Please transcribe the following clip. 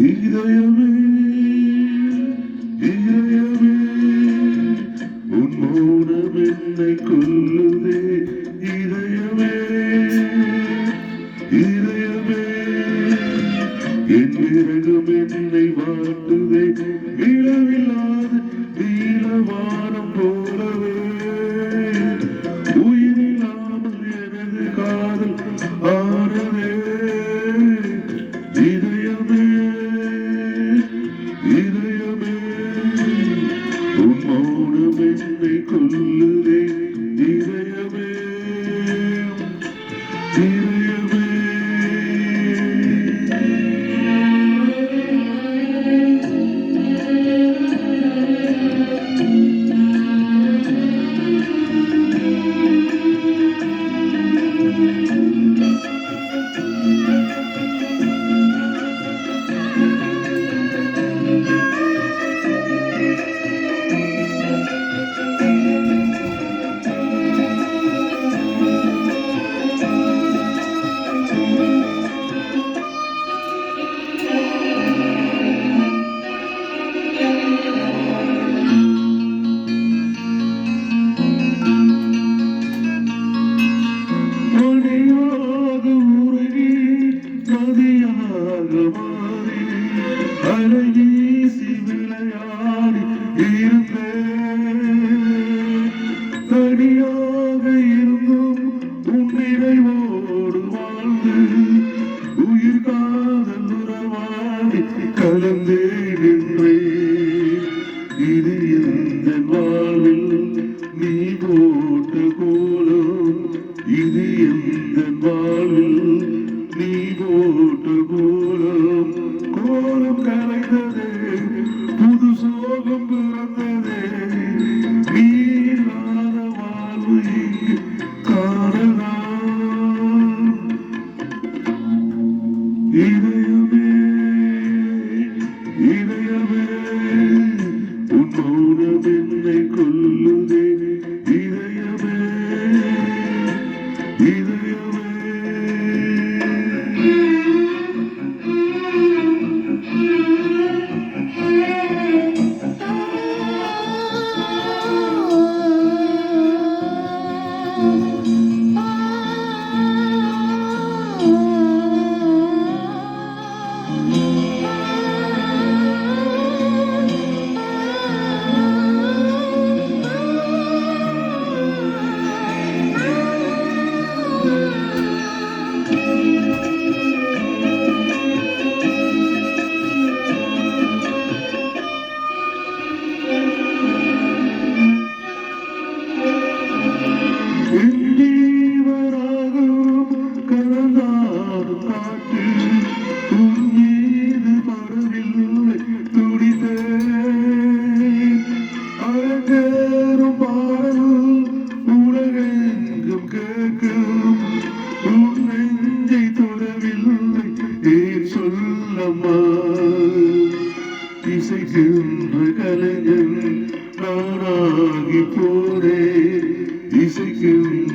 இதயமே இதயமே உன் மௌனம் என்னை கொல்லுதே இதயமே இதயமே என் விரகம் என்னை வாட்டுதே இளவில்லாத நீலவானம் போலவே உயிரில்லாமல் எனது காதல் ஆனதே இதயமே இதயமே உன் மௌனம் என்னை கொல்லுதே இதயமே இதயமே அழகீசி விளையாடி இருந்தேன் தனியாக இருந்தும் உன் நினைவோடு வாழ்ந்து உயிர் காதல் உறவாடி கலந்தே நின்றேன் இது எந்த வாழ்வில் நீ போட்ட கோலம் இது எந்த வாழ்வில் நீ போட்ட கோலம் கோலம் கலைந்ததே புது சோகம் பிறந்ததே நீ இல்லாத வாழ்வு இங்கு காணலாம் இதயமே இதயமே உன் மௌனம் என்னை கொல்லுதே இதயமே இதயமே இசைக்கின்ற கலைஞன் நானாகி போனேன் இசைக்கின்ற